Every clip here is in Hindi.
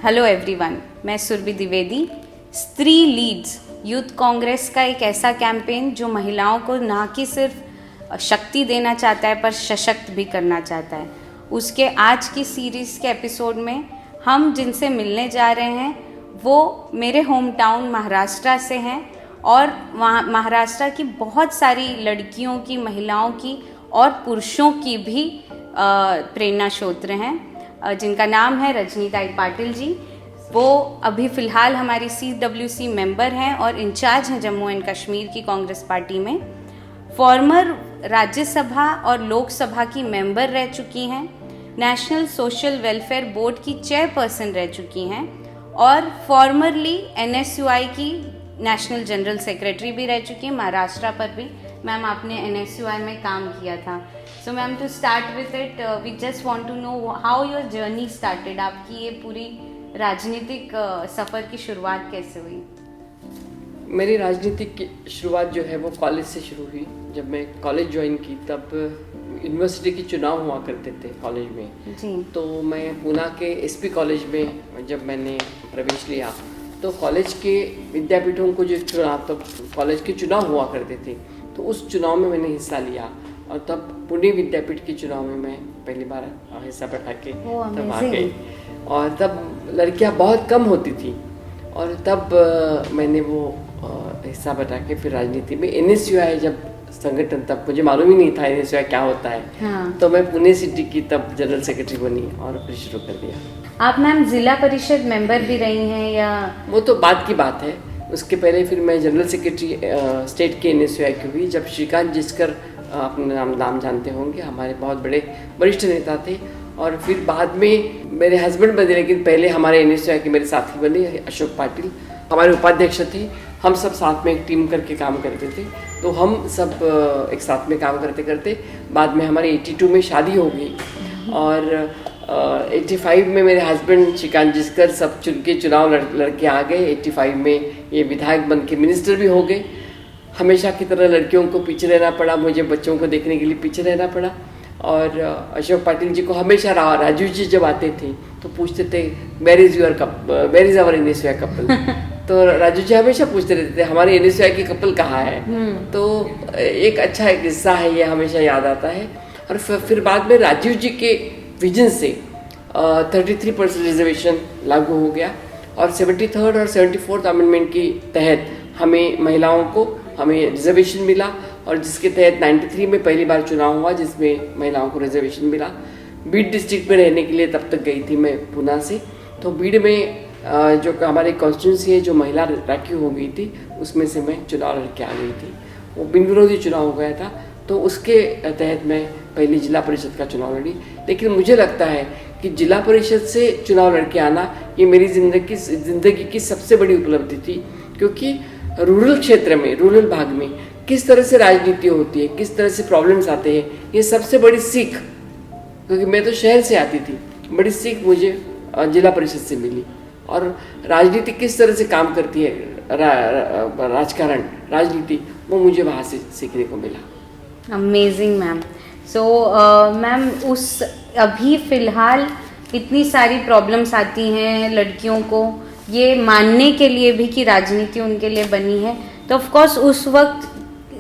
हेलो एवरीवन, मैं सुरभि द्विवेदी। स्त्री लीड्स यूथ कांग्रेस का एक ऐसा कैंपेन जो महिलाओं को ना कि सिर्फ शक्ति देना चाहता है पर सशक्त भी करना चाहता है। उसके आज की सीरीज़ के एपिसोड में हम जिनसे मिलने जा रहे हैं वो मेरे होम टाउन महाराष्ट्र से हैं और वहाँ महाराष्ट्र की बहुत सारी लड़कियों की, महिलाओं की और पुरुषों की भी प्रेरणा स्रोत हैं जिनका नाम है रजनीताई पाटिल जी। वो अभी फ़िलहाल हमारी CWC मेंबर हैं और इंचार्ज हैं जम्मू एंड कश्मीर की कांग्रेस पार्टी में। फॉर्मर राज्यसभा और लोकसभा की मेंबर रह चुकी हैं, नेशनल सोशल वेलफेयर बोर्ड की चेयरपर्सन रह चुकी हैं और फॉर्मरली NSUI की नेशनल जनरल सेक्रेटरी भी रह चुकी हैं। महाराष्ट्र पर भी मैम आपने NSUI में काम किया था। So ma'am, to start with it we just want to know how your journey started. आपकी ये पूरी राजनीतिक सफ़र की शुरुआत कैसे हुई? मेरी राजनीतिक की शुरुआत जो है वो कॉलेज से शुरू हुई। जब मैं कॉलेज ज्वाइन की तब यूनिवर्सिटी के चुनाव हुआ करते थे कॉलेज में जी। तो मैं पूना के SP कॉलेज में जब मैंने प्रवेश लिया तो कॉलेज के विद्यापीठों को जो चुनाव तब कॉलेज के चुनाव हुआ करते थे तो उस चुनाव में मैंने हिस्सा लिया और तब पुणे विद्यापीठ के चुनाव में मैं पहली बार हिस्सा बैठा के तब आ गई। और तब लड़कियां बहुत कम होती थी और तब मैंने वो हिस्सा बैठा के फिर राजनीति में NSUI जब संगठन, तब मुझे मालूम ही नहीं था NSUI क्या होता है। हाँ। तो मैं पुणे सिटी की तब जनरल सेक्रेटरी बनी और फिर शुरू कर दिया। आप मैम जिला परिषद मेंबर भी रही हैं या? वो तो बाद की बात है। उसके पहले फिर मैं जनरल सेक्रेटरी स्टेट के NSUI की हुई जब श्रीकांत जिसकर अपने नाम जानते होंगे, हमारे बहुत बड़े वरिष्ठ नेता थे। और फिर बाद में मेरे हस्बैंड बने, लेकिन पहले हमारे NSUI के मेरे साथी बने अशोक पाटिल, हमारे उपाध्यक्ष थे। हम सब साथ में एक टीम करके काम करते थे। तो हम सब एक साथ में काम करते करते बाद में हमारे 82 में शादी हो गई और 85 में मेरे हस्बैंड श्रीकांत जिसकर सब चुन के चुनाव लड़के आ गए। 85 में ये विधायक बन के मिनिस्टर भी हो गए। हमेशा की तरह लड़कियों को पीछे रहना पड़ा, मुझे बच्चों को देखने के लिए पीछे रहना पड़ा। और अशोक पाटिल जी को हमेशा राजू जी जब आते थे तो पूछते थे where is our NSUI couple. तो राजू जी हमेशा पूछते रहते थे हमारे NSUI की कपल कहाँ है। तो एक अच्छा एक किस्सा है, ये हमेशा याद आता है। और फिर बाद में राजीव जी के विजन से 33% रिजर्वेशन लागू हो गया और 73rd और 74th अमेंडमेंट के तहत हमें महिलाओं को रिजर्वेशन मिला और जिसके तहत 93 में पहली बार चुनाव हुआ जिसमें महिलाओं को रिजर्वेशन मिला। बीड डिस्ट्रिक्ट में रहने के लिए तब तक गई थी मैं पूना से। तो बीड में जो हमारी कॉन्स्टिट्यूंसी है जो महिला राखी हो गई थी उसमें से मैं चुनाव लड़के आ गई थी। वो बिन विरोधी चुनाव हो गया था तो उसके तहत मैं पहली जिला परिषद का चुनाव लड़ी। लेकिन मुझे लगता है कि जिला परिषद से चुनाव लड़के आना ये मेरी ज़िंदगी की सबसे बड़ी उपलब्धि थी, क्योंकि रूरल क्षेत्र में, रूरल भाग में किस तरह से राजनीति होती है, किस तरह से प्रॉब्लम्स आते हैं, ये सबसे बड़ी सीख, क्योंकि मैं तो शहर से आती थी, बड़ी सीख मुझे जिला परिषद से मिली। और राजनीति किस तरह से काम करती है, राजकारण, राजनीति, वो मुझे वहाँ से सीखने को मिला। Amazing ma'am. सो मैम, उस अभी फ़िलहाल इतनी सारी प्रॉब्लम्स आती हैं लड़कियों को ये मानने के लिए भी कि राजनीति उनके लिए बनी है, तो ऑफ कोर्स उस वक्त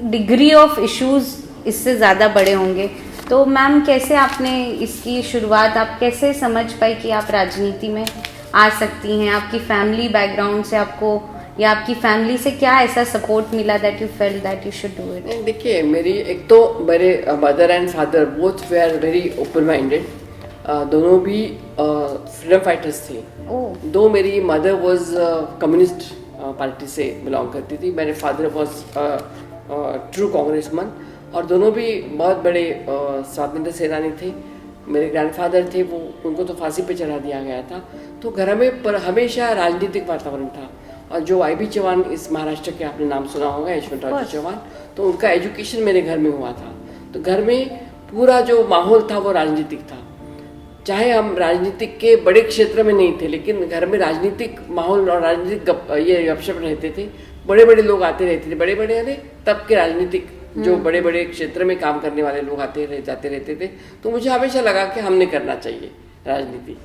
डिग्री ऑफ इश्यूज इससे ज़्यादा बड़े होंगे। तो मैम, कैसे आपने इसकी शुरुआत, आप कैसे समझ पाई कि आप राजनीति में आ सकती हैं? आपकी फैमिली बैकग्राउंड से आपको या आपकी फैमिली से क्या ऐसा सपोर्ट मिला that you felt that you should do it? देखिए, मेरी एक तो मेरे mother and father both they are very open minded. दोनों भी फ्रीडम फाइटर्स थे। दो मेरी मदर वॉज कम्युनिस्ट पार्टी से बिलोंग करती थी, मेरे फादर वॉज ट्रू कांग्रेसमैन और दोनों भी बहुत बड़े स्वातंत्र सेनानी थे। मेरे ग्रैंडफादर थे, वो उनको तो फांसी पे चढ़ा दिया गया था। तो घर में पर हमेशा राजनीतिक वातावरण था। और जो IB चौहान, इस महाराष्ट्र के आपने नाम सुना होगा, यशवंतराव चौहान, तो उनका एजुकेशन मेरे घर में हुआ था। तो घर में पूरा जो माहौल था वो राजनीतिक था। चाहे हम राजनीतिक के बड़े क्षेत्र में नहीं थे, लेकिन घर में राजनीतिक माहौल और राजनीतिक ये गपशप रहते थे। बड़े बड़े लोग आते रहते थे, बड़े बड़े यानी तब के राजनीतिक जो बड़े बड़े क्षेत्र में काम करने वाले लोग जाते रहते थे। तो मुझे हमेशा लगा कि हमने करना चाहिए राजनीति।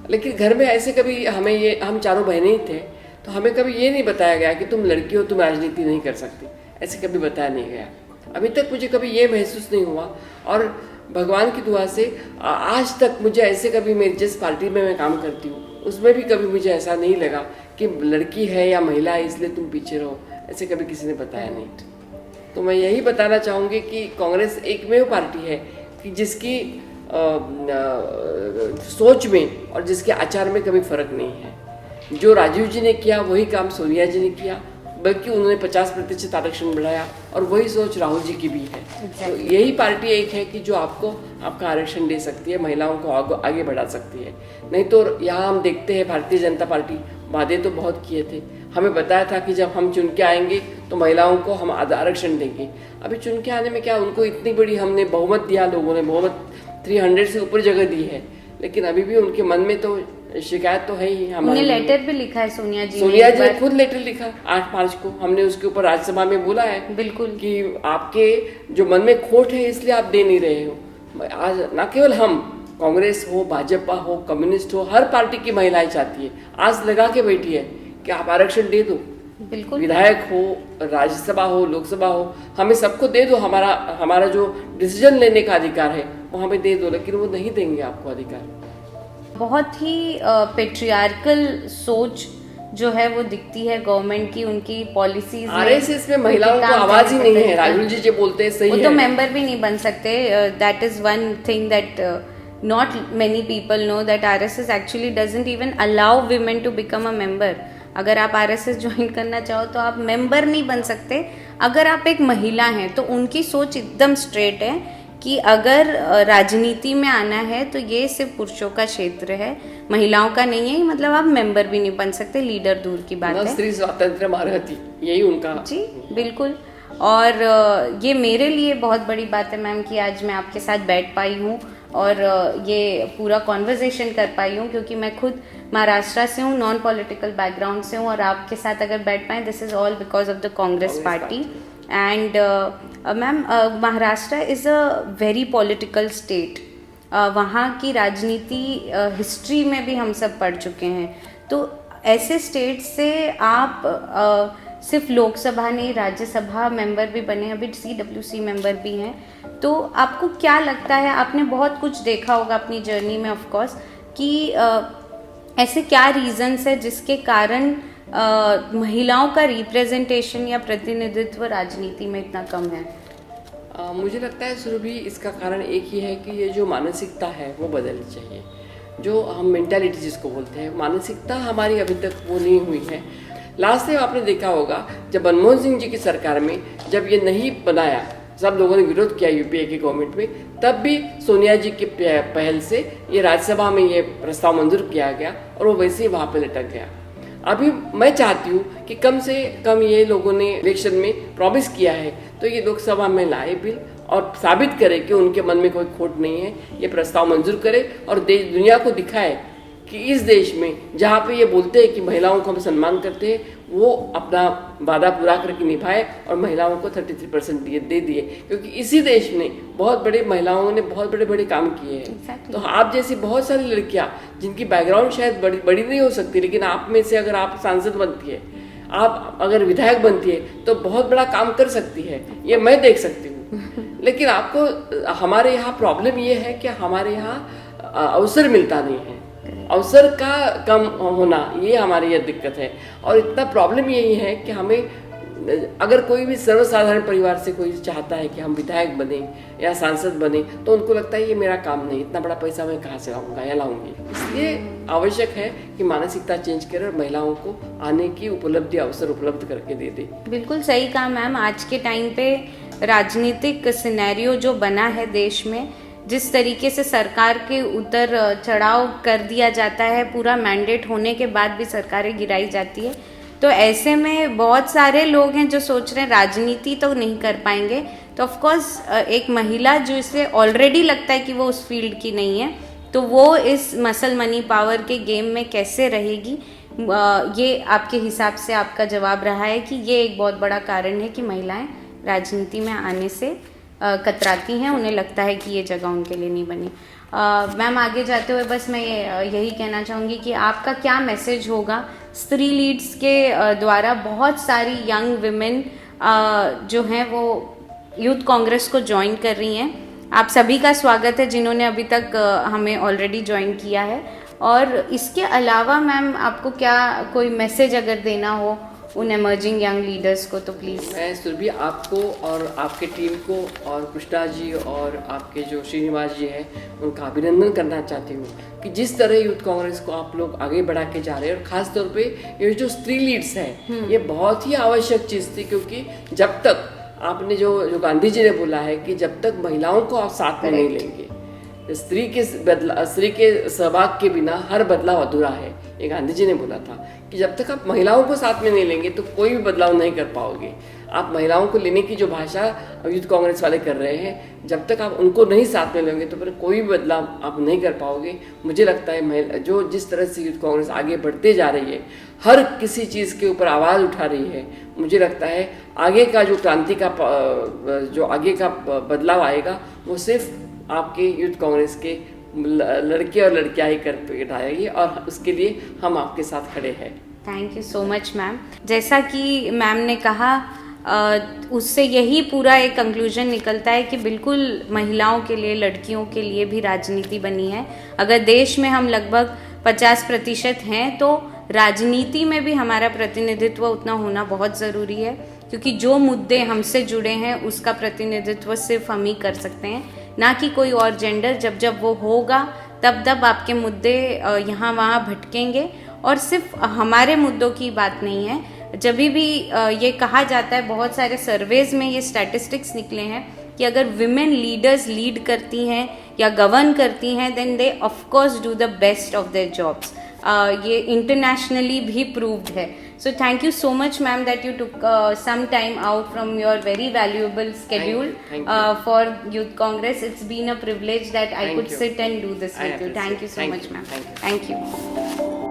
लेकिन घर में ऐसे कभी हमें ये, हम चारों बहनें ही थे, तो हमें कभी ये नहीं बताया गया कि तुम लड़की हो, तुम राजनीति नहीं कर सकती, ऐसे कभी बताया नहीं गया। अभी तक मुझे कभी ये महसूस नहीं हुआ, और भगवान की दुआ से आज तक मुझे ऐसे कभी, मेरी जिस पार्टी में मैं काम करती हूँ उसमें भी कभी मुझे ऐसा नहीं लगा कि लड़की है या महिला है इसलिए तुम पीछे रहो, ऐसे कभी किसी ने बताया नहीं। तो मैं यही बताना चाहूँगी कि कांग्रेस एकमेव पार्टी है कि जिसकी सोच में और जिसके आचार में कभी फर्क नहीं है। जो राजीव जी ने किया वही काम सोनिया जी ने किया, बल्कि उन्होंने 50% आरक्षण बढ़ाया, और वही सोच राहुल जी की भी है। तो यही पार्टी एक है कि जो आपको आपका आरक्षण दे सकती है, महिलाओं को आगे बढ़ा सकती है। नहीं तो यहाँ हम देखते हैं भारतीय जनता पार्टी वादे तो बहुत किए थे, हमें बताया था कि जब हम चुन के आएंगे तो महिलाओं को हम आरक्षण देंगे। अभी चुन के आने में क्या, उनको इतनी बड़ी हमने बहुमत दिया, लोगों ने बहुमत 300 से ऊपर जगह दी है, लेकिन अभी भी उनके मन में तो शिकायत तो है ही। हमने लेटर भी लिखा है सोनिया जी ने खुद लेटर लिखा 8 मार्च को, हमने उसके ऊपर राज्यसभा में बोला है बिल्कुल कि आपके जो मन में खोट है इसलिए आप दे नहीं रहे हो। आज न केवल हम, कांग्रेस हो, भाजपा हो, कम्युनिस्ट हो, हर पार्टी की महिलाएं चाहती है, आज लगा के बैठी है कि आप आरक्षण दे दो। बिल्कुल, विधायक हो, राज्यसभा हो, लोकसभा हो, हमें सबको दे दो, हमारा जो डिसीजन लेने का अधिकार है वो हमें दे दो, लेकिन वो नहीं देंगे आपको अधिकार। बहुत ही पेट्रियार्कल सोच जो है वो दिखती है गवर्नमेंट की, उनकी पॉलिसीज में। आरएसएस में महिलाओं को आवाज ही नहीं है, राहुल जी जो बोलते हैं सही है, वो तो मेंबर भी नहीं बन सकते। That is one thing that not many people know, that RSS actually doesn't even allow women to become a member. अगर आप RSS ज्वाइन करना चाहो तो आप मेंबर नहीं बन सकते। अगर आप एक महिला हैं तो उनकी सोच एकदम स्ट्रेट है कि अगर राजनीति में आना है तो ये सिर्फ पुरुषों का क्षेत्र है, महिलाओं का नहीं है, मतलब आप मेंबर भी नहीं बन सकते, लीडर दूर की बात है। स्त्री स्वातंत्र्य मारहती, यही उनका। जी बिल्कुल, और ये मेरे लिए बहुत बड़ी बात है मैम कि आज मैं आपके साथ बैठ पाई हूँ और ये पूरा कॉन्वर्जेशन कर पाई हूँ, क्योंकि मैं खुद महाराष्ट्र से हूँ, नॉन पॉलिटिकल बैकग्राउंड से हूँ, और आपके साथ अगर बैठ पाए, this is all because of the Congress party. And ma'am, Maharashtra is a very political state, वहाँ की राजनीति हिस्ट्री में भी हम सब पढ़ चुके हैं। तो ऐसे स्टेट से आप सिर्फ लोकसभा नहीं, राज्यसभा मेंबर भी बने, अभी CWC मेंबर भी हैं, तो आपको क्या लगता है, आपने बहुत कुछ देखा होगा अपनी जर्नी में ऑफ कोर्स, कि ऐसे क्या रीजंस है जिसके कारण महिलाओं का रिप्रेजेंटेशन या प्रतिनिधित्व राजनीति में इतना कम है? मुझे लगता है सुरभि, इसका कारण एक ही है कि ये जो मानसिकता है वो बदलनी चाहिए। जो हम मेंटालिटी जिसको बोलते हैं, मानसिकता हमारी अभी तक वो नहीं हुई है। लास्ट टाइम आपने देखा होगा जब मनमोहन सिंह जी की सरकार में जब ये नहीं बनाया, सब लोगों ने विरोध किया यूपीए की गवर्नमेंट में, तब भी सोनिया जी की पहल से ये राज्यसभा में ये प्रस्ताव मंजूर किया गया और वो वैसे ही वहाँ पे लटक गया। अभी मैं चाहती हूँ कि कम से कम ये लोगों ने इलेक्शन में प्रॉमिस किया है तो ये लोकसभा में लाए बिल और साबित करे कि उनके मन में कोई खोट नहीं है, ये प्रस्ताव मंजूर करे और देश दुनिया को दिखाए कि इस देश में जहाँ पे ये बोलते हैं कि महिलाओं को हम सम्मान करते हैं, वो अपना वादा पूरा करके निभाए और महिलाओं को 33% दे दिए, क्योंकि इसी देश में बहुत बड़े महिलाओं ने बहुत बड़े बड़े काम किए हैं। Exactly. तो आप जैसी बहुत सारी लड़कियां जिनकी बैकग्राउंड शायद बड़ी नहीं हो सकती, लेकिन आप में से अगर आप सांसद बनती है, आप अगर विधायक बनती है तो बहुत बड़ा काम कर सकती है, ये मैं देख सकती हूँ। लेकिन आपको हमारे यहाँ प्रॉब्लम ये है कि हमारे यहाँ अवसर मिलता नहीं है, अवसर का कम होना, ये हमारी यह दिक्कत है। और इतना प्रॉब्लम यही है कि हमें अगर कोई भी सर्वसाधारण परिवार से कोई चाहता है कि हम विधायक बने या सांसद बने, तो उनको लगता है ये मेरा काम नहीं, इतना बड़ा पैसा मैं कहाँ से लाऊंगा या लाऊंगी। इसलिए आवश्यक है कि मानसिकता चेंज करे और महिलाओं को आने की उपलब्धि अवसर उपलब्ध करके दे दे। बिल्कुल सही कहा मैम। आज के टाइम पे राजनीतिक सिनेरियो जो बना है देश में, जिस तरीके से सरकार के उतर चढ़ाव कर दिया जाता है, पूरा मैंडेट होने के बाद भी सरकारें गिराई जाती है, तो ऐसे में बहुत सारे लोग हैं जो सोच रहे हैं राजनीति तो नहीं कर पाएंगे। तो ऑफ कोर्स एक महिला जो इसे ऑलरेडी लगता है कि वो उस फील्ड की नहीं है, तो वो इस मसल मनी पावर के गेम में कैसे रहेगी, ये आपके हिसाब से आपका जवाब रहा है कि ये एक बहुत बड़ा कारण है कि महिलाएं राजनीति में आने से कतराती हैं, उन्हें लगता है कि ये जगह उनके लिए नहीं बनी। मैम आगे जाते हुए बस मैं यही कहना चाहूँगी कि आपका क्या मैसेज होगा स्त्री लीड्स के द्वारा बहुत सारी यंग विमेन जो हैं वो यूथ कांग्रेस को ज्वाइन कर रही हैं। आप सभी का स्वागत है जिन्होंने अभी तक हमें ऑलरेडी ज्वाइन किया है। और इसके अलावा मैम आपको क्या कोई मैसेज अगर देना हो उन एमर्जिंग यंग लीडर्स को तो प्लीज़। मैं सुरभि आपको और आपके टीम को और कृष्णा जी और आपके जो श्रीनिवास जी हैं उनका अभिनंदन करना चाहती हूँ कि जिस तरह यूथ कांग्रेस को आप लोग आगे बढ़ा के जा रहे हैं, और ख़ास तौर पे ये जो स्त्री लीड्स हैं ये बहुत ही आवश्यक चीज़ थी, क्योंकि जब तक आपने जो गांधी जी ने बोला है कि जब तक महिलाओं को आप साथ में नहीं लेंगे, स्त्री के सहभाग के बिना हर बदलाव अधूरा है, ये गांधी जी ने बोला था कि जब तक आप महिलाओं को साथ में नहीं लेंगे तो कोई भी बदलाव नहीं कर पाओगे। आप महिलाओं को लेने की जो भाषा यूथ कांग्रेस वाले कर रहे हैं, जब तक आप उनको नहीं साथ में लेंगे तो फिर कोई भी बदलाव आप नहीं कर पाओगे। मुझे लगता है जो जिस तरह से यूथ कांग्रेस आगे बढ़ते जा रही है, हर किसी चीज़ के ऊपर आवाज़ उठा रही है, मुझे लगता है आगे का जो क्रांति का जो आगे का बदलाव आएगा वो सिर्फ आपके यूथ कांग्रेस के लड़के और लड़कियां ही कर पाएगी, और उसके लिए हम आपके साथ खड़े हैं। Thank you so much ma'am. जैसा कि मैम ने कहा उससे यही पूरा एक कंक्लूजन निकलता है कि बिल्कुल महिलाओं के लिए, लड़कियों के लिए भी राजनीति बनी है। अगर देश में हम लगभग 50% हैं तो राजनीति में भी हमारा प्रतिनिधित्व उतना होना बहुत ज़रूरी है, क्योंकि जो मुद्दे हमसे जुड़े हैं उसका प्रतिनिधित्व सिर्फ हम ही कर सकते हैं, ना कि कोई और जेंडर। जब वो होगा तब आपके मुद्दे यहाँ वहाँ भटकेंगे। और सिर्फ हमारे मुद्दों की बात नहीं है, जब भी ये कहा जाता है, बहुत सारे सर्वेज में ये स्टैटिस्टिक्स निकले हैं कि अगर विमेन लीडर्स लीड करती हैं या गवर्न करती हैं then they of course do the best of their jobs. ये इंटरनेशनली भी प्रूव्ड है। So thank you so much, ma'am, that you took some time out from your very valuable schedule for Youth Congress. It's been a privilege that I could sit and do this with you. Thank you so much, ma'am. Thank you.